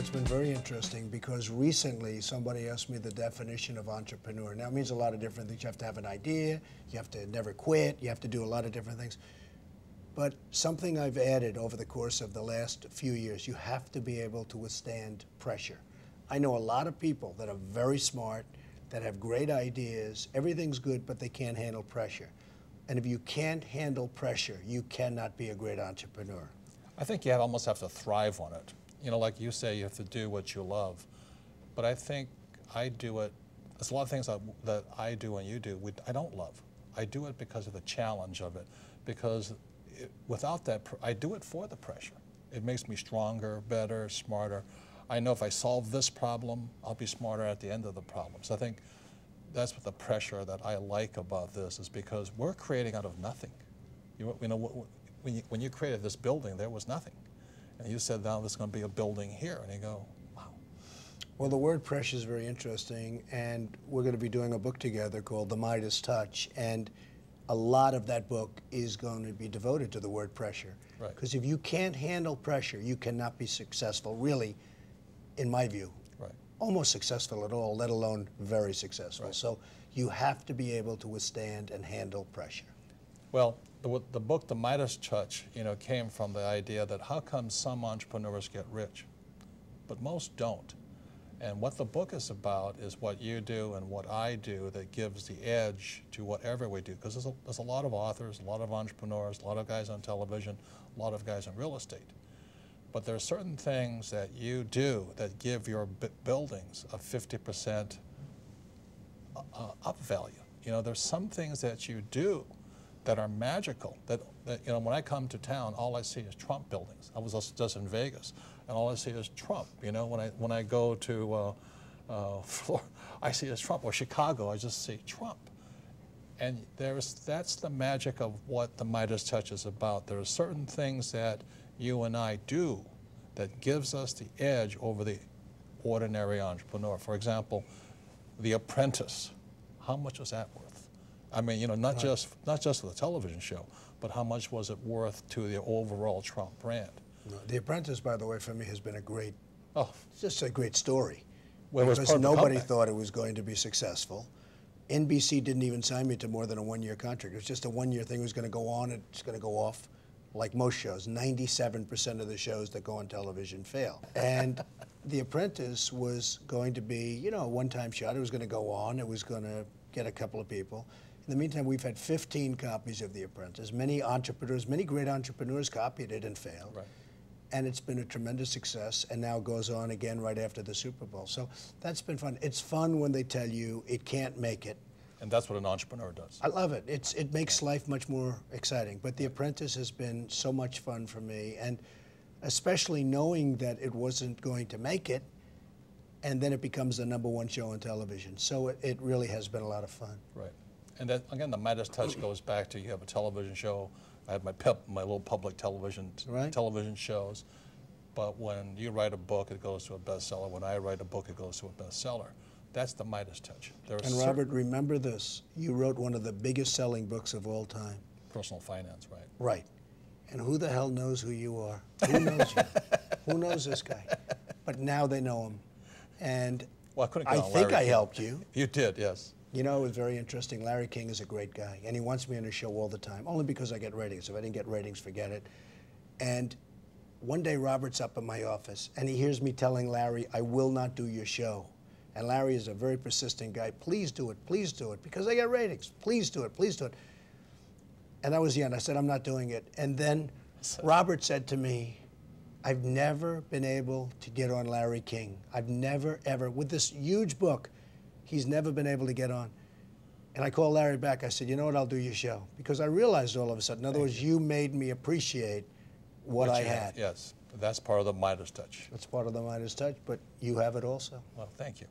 it's been very interesting because recently somebody asked me the definition of entrepreneur. Now, it means a lot of different things. You have to have an idea, you have to never quit, you have to do a lot of different things. But something I've added over the course of the last few years, you have to be able to withstand pressure. I know a lot of people that are very smart, that have great ideas, everything's good, but they can't handle pressure. And if you can't handle pressure, you cannot be a great entrepreneur. I think you almost have to thrive on it. You know, like you say, you have to do what you love. But I think I do it, there's a lot of things that I do and you do, I don't love. I do it because of the challenge of it. Because without that, I do it for the pressure. It makes me stronger, better, smarter. I know if I solve this problem, I'll be smarter at the end of the problem. So I think that's what the pressure that I like about this is because we're creating out of nothing. You know, when you created this building, there was nothing. And you said, now there's going to be a building here. And you go, wow. Well, the word pressure is very interesting. And we're going to be doing a book together called The Midas Touch. And a lot of that book is going to be devoted to the word pressure. Right. Because if you can't handle pressure, you cannot be successful, really, in my view. Right. Almost successful at all, let alone very successful. Right. So you have to be able to withstand and handle pressure. Well, the book, The Midas Touch, you know, came from the idea that how come some entrepreneurs get rich, but most don't. And what the book is about is what you do and what I do that gives the edge to whatever we do. Because there's a lot of authors, a lot of entrepreneurs, a lot of guys on television, a lot of guys in real estate. But there are certain things that you do that give your buildings a 50% up value. You know, there's some things that you do that are magical, that you know, when I come to town, all I see is Trump buildings. I was just in Vegas, and all I see is Trump. You know, when I go to Florida, I see is Trump, or Chicago, I just see Trump. And that's the magic of what the Midas Touch is about. There are certain things that you and I do that gives us the edge over the ordinary entrepreneur. For example, The Apprentice. How much was that worth? I mean, you know, not just for the television show, but how much was it worth to the overall Trump brand? No, The Apprentice, by the way, for me has been a great, it's just a great story. Well, because nobody thought it was going to be successful. NBC didn't even sign me to more than a one-year contract. It was just a one-year thing. It was going to go on, it's going to go off. Like most shows, 97% of the shows that go on television fail. And The Apprentice was going to be, you know, a one-time shot. It was going to go on. It was going to get a couple of people. In the meantime, we've had 15 copies of The Apprentice. Many entrepreneurs, many great entrepreneurs copied it and failed. Right. And it's been a tremendous success, and now goes on again right after the Super Bowl. So that's been fun. It's fun when they tell you it can't make it. And that's what an entrepreneur does. I love it. It makes life much more exciting. But The Apprentice has been so much fun for me, and especially knowing that it wasn't going to make it, and then it becomes the #1 show on television. So it really has been a lot of fun. Right. And that, again, the Midas Touch goes back to you have a television show. I have my little public television shows. But when you write a book, it goes to a bestseller. When I write a book, it goes to a bestseller. That's the Midas Touch. And Robert, remember this. You wrote one of the biggest selling books of all time. Personal finance, right? Right. And who the hell knows who you are? Who knows you? Who knows this guy? But now they know him. And well, I think I helped you. You did, yes. You know, it was very interesting. Larry King is a great guy, and he wants me on his show all the time, only because I get ratings. If I didn't get ratings, forget it. And one day, Robert's up in my office, and he hears me telling Larry, I will not do your show. And Larry is a very persistent guy. Please do it, because I get ratings. Please do it, please do it. And that was the end. I said, I'm not doing it. And then Robert said to me, I've never been able to get on Larry King. I've never, ever, with this huge book, he's never been able to get on. And I called Larry back. I said, you know what, I'll do your show. Because I realized all of a sudden, in other words, you made me appreciate what I had. Yes, that's part of the Midas Touch. That's part of the Midas Touch, but you have it also. Well, thank you.